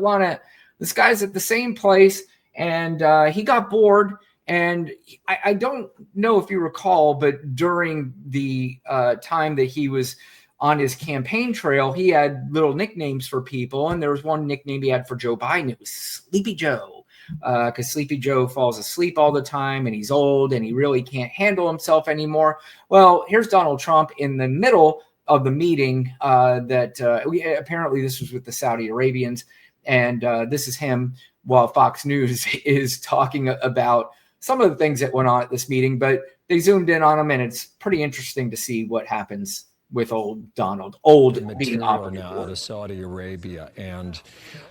Lana, this guy's at the same place, and he got bored. And I don't know if you recall, but during the time that he was on his campaign trail, he had little nicknames for people. And there was one nickname he had for Joe Biden. It was Sleepy Joe, because Sleepy Joe falls asleep all the time, and he's old, and he really can't handle himself anymore. Well, here's Donald Trump in the middle of the meeting apparently this was with the Saudi Arabians. And this is him while Fox News is talking about some of the things that went on at this meeting, but they zoomed in on him, and it's pretty interesting to see what happens with old Donald, being now out of Saudi Arabia. And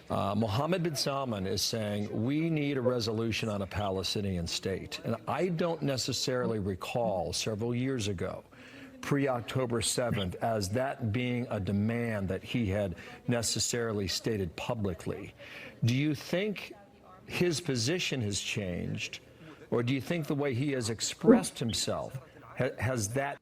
Mohammed bin Salman is saying we need a resolution on a Palestinian state. And I don't necessarily recall several years ago, pre-October 7th, as that being a demand that he had necessarily stated publicly. Do you think his position has changed, or do you think the way he has expressed himself has that?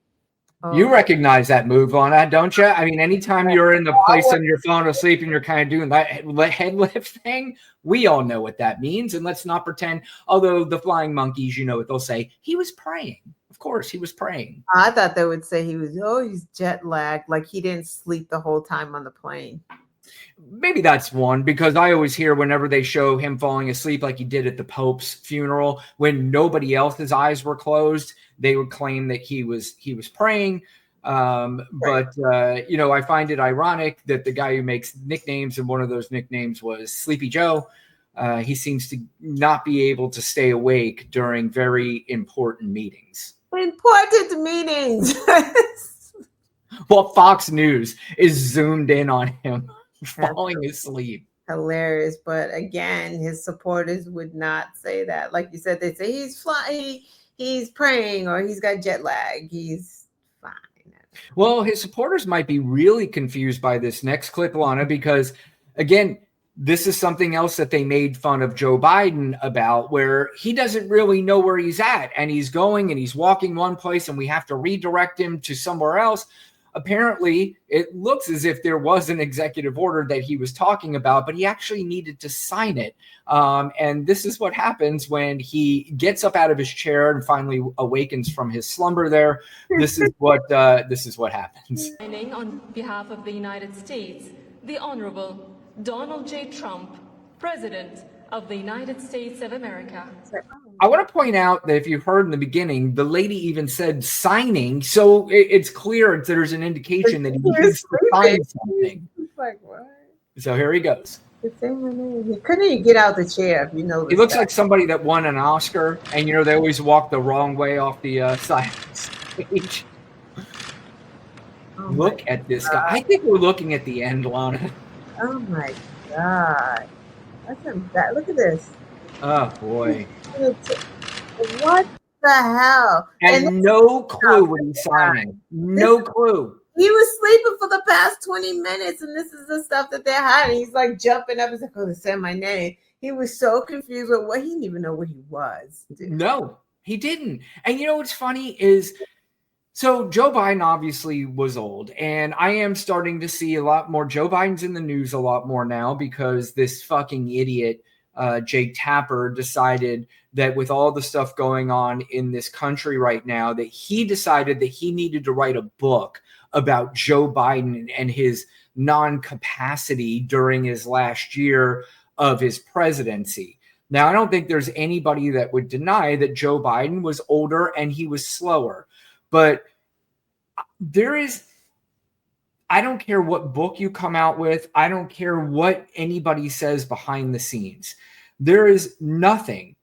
You recognize that move, Lana, don't you? I mean, anytime you're in the place and you're falling asleep and you're kind of doing that head lift thing, we all know what that means. And let's not pretend, although the flying monkeys, you know what they'll say, he was praying. Of course, he was praying. I thought they would say he's jet lagged, like he didn't sleep the whole time on the plane. Maybe that's one, because I always hear whenever they show him falling asleep like he did at the Pope's funeral, when nobody else's eyes were closed, they would claim that he was praying. But I find it ironic that the guy who makes nicknames, and one of those nicknames was Sleepy Joe, he seems to not be able to stay awake during very important meetings. Important meetings. Well, Fox News is zoomed in on him falling asleep. Hilarious. But again, his supporters would not say that. Like you said, they say he's flying, he's praying, or he's got jet lag. He's fine. Well, his supporters might be really confused by this next clip, Lana, because again, this is something else that they made fun of Joe Biden about, where he doesn't really know where he's at, and he's going and he's walking one place and we have to redirect him to somewhere else. Apparently, it looks as if there was an executive order that he was talking about, but he actually needed to sign it. And this is what happens when he gets up out of his chair and finally awakens from his slumber there. This is what happens. Signing on behalf of the United States, the Honorable Donald J. Trump, President of the United States of America. I want to point out that if you heard in the beginning, the lady even said signing, so it's clear that there's an indication that he needs to sign something. Like, what? So here he goes. He couldn't even get out the chair, if you know. He looks like somebody that won an Oscar, and they always walk the wrong way off the side of the stage. Look at this guy. I think we're looking at the end, Lana. Oh my God. Look at this. Oh boy. What the hell? And no clue what he's signing. No clue. He was sleeping for the past 20 minutes, and this is the stuff that they're hiding. He's like jumping up. He's like, oh, they said my name. He was so confused with what he didn't even know what he was. No, he didn't. And what's funny is, so Joe Biden obviously was old, and I am starting to see a lot more. Joe Biden's in the news a lot more now because this fucking idiot, Jake Tapper, decided that with all the stuff going on in this country right now, that he decided that he needed to write a book about Joe Biden and his non-capacity during his last year of his presidency. Now, I don't think there's anybody that would deny that Joe Biden was older and he was slower. But I don't care what book you come out with. I don't care what anybody says behind the scenes. There is nothing,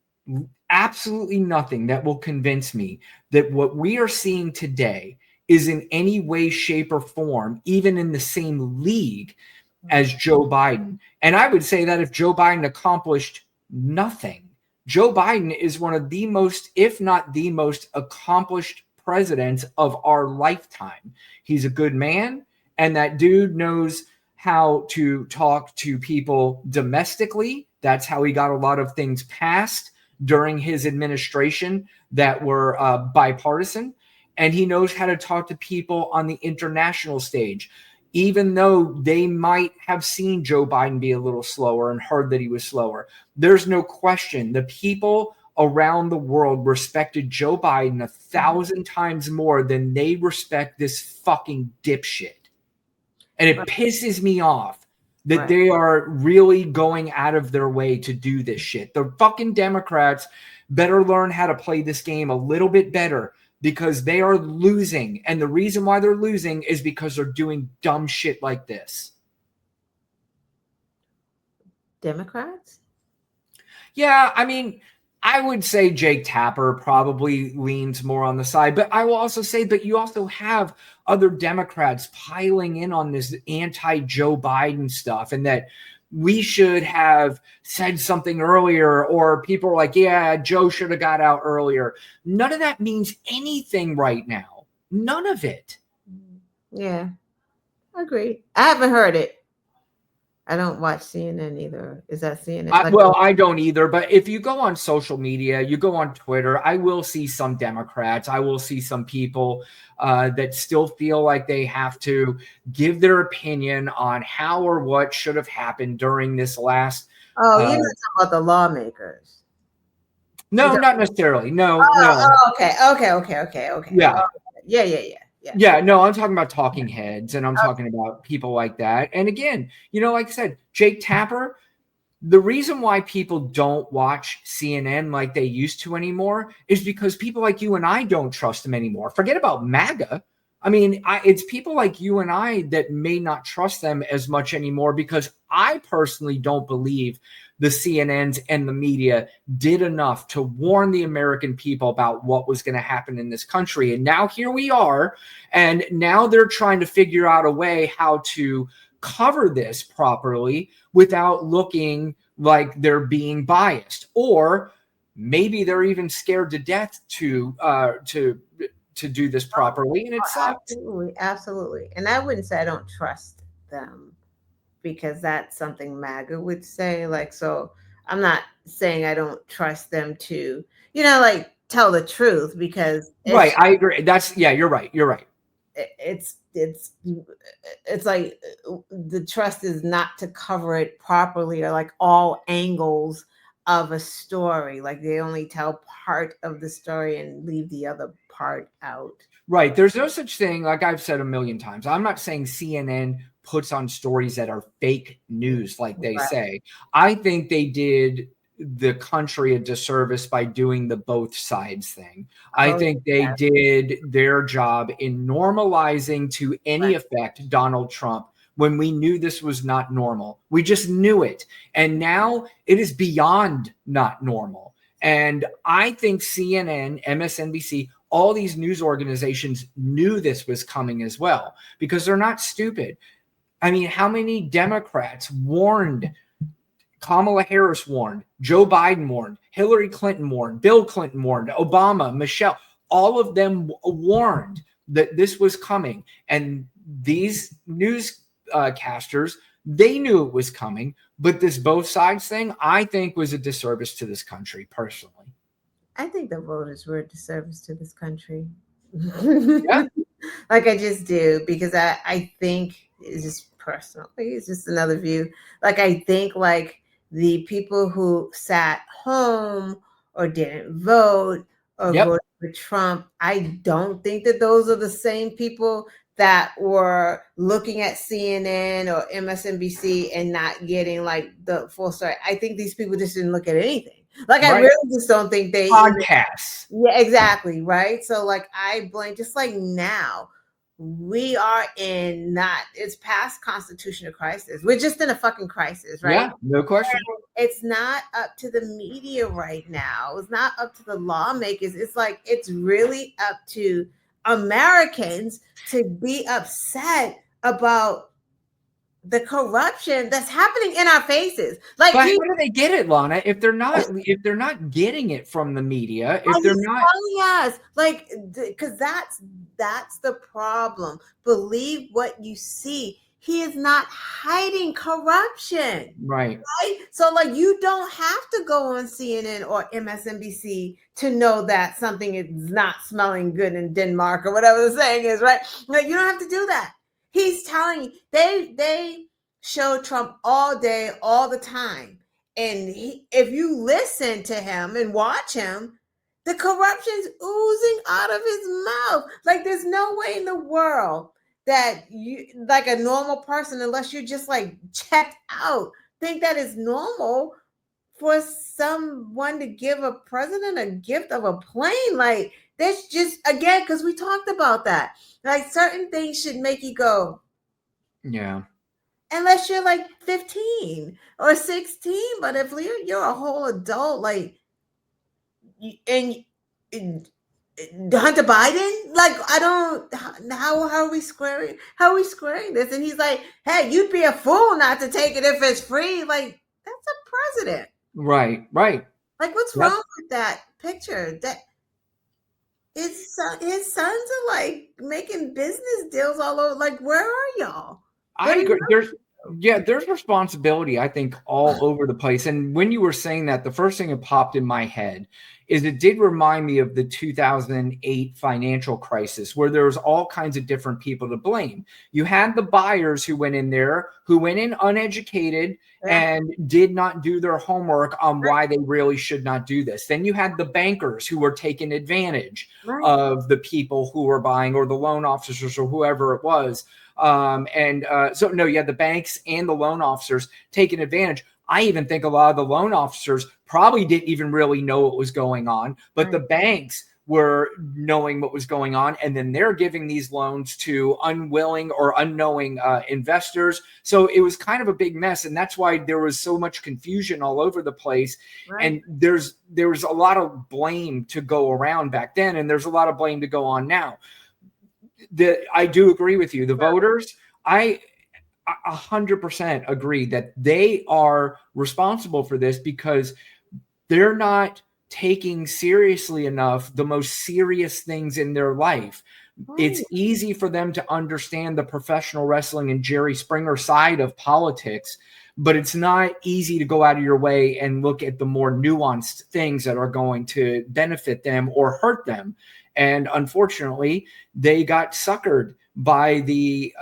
absolutely nothing that will convince me that what we are seeing today is in any way, shape, or form, even in the same league as Joe Biden. And I would say that if Joe Biden accomplished nothing, Joe Biden is one of the most, if not the most accomplished president of our lifetime. He's a good man, and that dude knows how to talk to people domestically. That's how he got a lot of things passed during his administration that were bipartisan, and he knows how to talk to people on the international stage. even though they might have seen Joe Biden be a little slower and heard that he was slower. There's no question. The people around the world respected Joe Biden 1,000 times more than they respect this fucking dipshit. And it pisses me off that they are really going out of their way to do this shit. The fucking Democrats better learn how to play this game a little bit better, because they are losing. And the reason why they're losing is because they're doing dumb shit like this. Democrats? Yeah, I mean, I would say Jake Tapper probably leans more on the side, but I will also say that you also have other Democrats piling in on this anti-Joe Biden stuff, and that we should have said something earlier, or people are like, yeah, Joe should have got out earlier. None of that means anything right now. None of it. Yeah, I agree. I haven't heard it. I don't watch CNN either. Is that CNN? I don't either. But if you go on social media, you go on Twitter, I will see some Democrats. I will see some people that still feel like they have to give their opinion on how or what should have happened during this last. Oh, you're not talking about the lawmakers. No, not necessarily. No. Okay. Yeah. Yeah. No, I'm talking about talking heads, and I'm talking about people like that. And again, like I said, Jake Tapper, the reason why people don't watch CNN like they used to anymore is because people like you and I don't trust them anymore. Forget about MAGA. I mean, it's people like you and I that may not trust them as much anymore, because I personally don't believe the CNNs and the media did enough to warn the American people about what was going to happen in this country. And now here we are, and now they're trying to figure out a way how to cover this properly without looking like they're being biased, or maybe they're even scared to death to do this properly, and it sucks. Absolutely. And I wouldn't say I don't trust them, because that's something MAGA would say. Like, so I'm not saying I don't trust them to, tell the truth, because right. I agree. You're right. You're right. It's like the trust is not to cover it properly, or like all angles of a story. Like, they only tell part of the story and leave the other part out. Right. There's no such thing, like I've said a million times. I'm not saying CNN puts on stories that are fake news, like they say. I think they did the country a disservice by doing the both sides thing. I think they did their job in normalizing to any effect Donald Trump, when we knew this was not normal. We just knew it. And now it is beyond not normal. And I think CNN, MSNBC, all these news organizations knew this was coming as well, because they're not stupid. I mean, how many Democrats warned? Kamala Harris warned, Joe Biden warned, Hillary Clinton warned, Bill Clinton warned, Obama, Michelle, all of them warned that this was coming. And these newscasters, they knew it was coming, but this both sides thing, I think, was a disservice to this country, personally. I think the voters were a disservice to this country. Yeah. Like, I just do, because I think it's just personal. It's just another view. Like, I think like the people who sat home or didn't vote or voted for Trump, I don't think that those are the same people that were looking at CNN or MSNBC and not getting like the full story. I think these people just didn't look at anything. Like, I really just don't think they podcasts. Yeah, exactly. Right. So like, I blame, just like now, we are in it's past constitutional crisis. We're just in a fucking crisis, right? Yeah, no question. And it's not up to the media right now. It's not up to the lawmakers. It's like, it's really up to Americans to be upset about the corruption that's happening in our faces. Like, but how do they get it, Lana? If they're not getting it from the media, if they're not telling us, like, because that's the problem. Believe what you see. He is not hiding corruption. Right. So like, you don't have to go on CNN or MSNBC to know that something is not smelling good in Denmark or whatever the saying is, right? Like, you don't have to do that. He's telling you, they show Trump all day, all the time. And if you listen to him and watch him, the corruption's oozing out of his mouth. Like, there's no way in the world that you, like a normal person, unless you're just like checked out, think that is normal for someone to give a president a gift of a plane. Like, that's just, again, because we talked about that. Like, certain things should make you go, Yeah. unless you're like 15 or 16. But if you're a whole adult, like, and Hunter Biden, like, I don't, how are we squaring this? And he's like, hey, you'd be a fool not to take it if it's free. Like, that's a president. Right. Like, what's wrong with that picture? That his sons are like making business deals all over. Like, where are y'all? I agree. There's responsibility, I think, all over the place. And when you were saying that, the first thing that popped in my head is it did remind me of the 2008 financial crisis, where there was all kinds of different people to blame. You had the buyers who went in there, who went in uneducated and did not do their homework on why they really should not do this. Then you had the bankers who were taking advantage of the people who were buying, or the loan officers, or whoever it was. So you had the banks and the loan officers taking advantage. I even think a lot of the loan officers probably didn't even really know what was going on, but the banks were knowing what was going on, and then they're giving these loans to unwilling or unknowing investors. So it was kind of a big mess, and that's why there was so much confusion all over the place. And there was a lot of blame to go around back then, and there's a lot of blame to go on now. I do agree with you. The voters, I 100% agree that they are responsible for this, because they're not taking seriously enough the most serious things in their life. It's easy for them to understand the professional wrestling and Jerry Springer side of politics, but it's not easy to go out of your way and look at the more nuanced things that are going to benefit them or hurt them. And unfortunately, they got suckered by the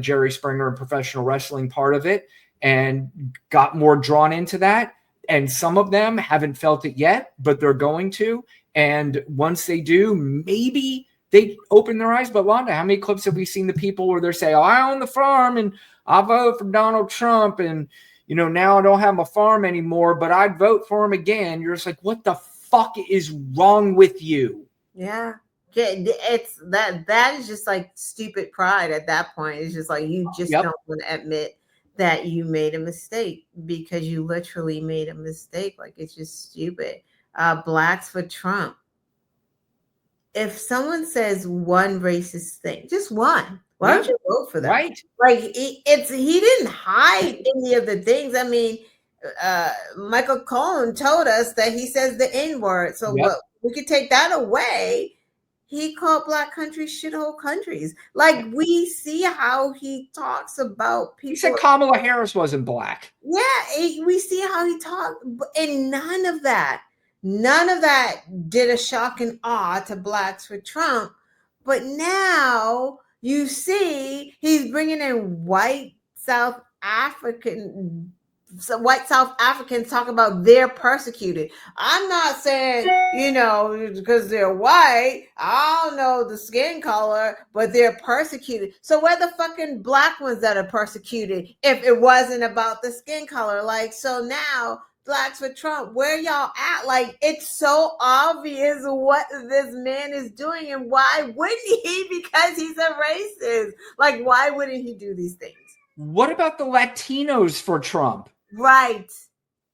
Jerry Springer and professional wrestling part of it, and got more drawn into that. And some of them haven't felt it yet, but they're going to. And once they do, maybe they open their eyes. But Londa, how many clips have we seen the people where they say, oh, I own the farm and I vote for Donald Trump, and now I don't have a farm anymore, but I'd vote for him again. You're just like, what the fuck is wrong with you? Yeah. It's that is just like stupid pride at that point. It's just like, you just don't want to admit that you made a mistake, because you literally made a mistake. Like, it's just stupid. Blacks for Trump. If someone says one racist thing, just one, why don't you vote for them? Right. Like, he didn't hide any of the things. I mean, Michael Cohen told us that he says the N-word. So we could take that away. He called black countries shithole countries. Like, we see how he talks about people. He said Kamala Harris wasn't black. Yeah, we see how he talked, and none of that did a shock and awe to blacks for Trump. But now you see he's bringing in white South Africans talk about they're persecuted. I'm not saying, because they're white, I don't know the skin color, but they're persecuted. So we're the fucking black ones that are persecuted if it wasn't about the skin color. Like, so now blacks for Trump, where y'all at? Like, it's so obvious what this man is doing, and why wouldn't he? Because he's a racist. Like, why wouldn't he do these things? What about the Latinos for Trump? Right.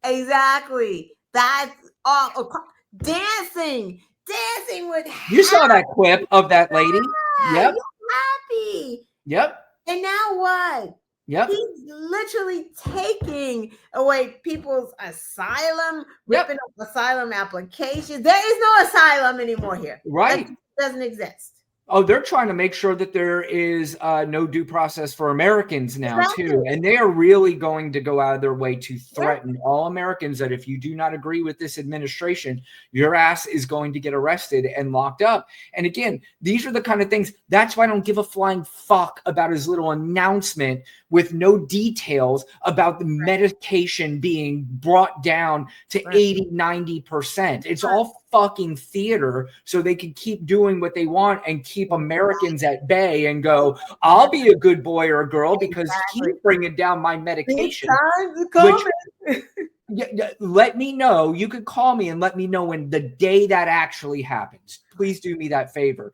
Exactly. That's all. Dancing with You saw that clip of that lady. Yep. Happy. Yep. And now what? Yep. He's literally taking away people's asylum, ripping up asylum applications. There is no asylum anymore here. Right. That doesn't exist. Oh, they're trying to make sure that there is no due process for Americans now, too. And they are really going to go out of their way to threaten all Americans that if you do not agree with this administration, your ass is going to get arrested and locked up. And again, these are the kind of things. That's why I don't give a flying fuck about his little announcement with no details about the medication being brought down to 80, 90%. It's all fucking theater so they can keep doing what they want and keep Americans at bay and go, I'll be a good boy or a girl because he's bringing down my medication. Let me know. You could call me and let me know when the day that actually happens. Please do me that favor.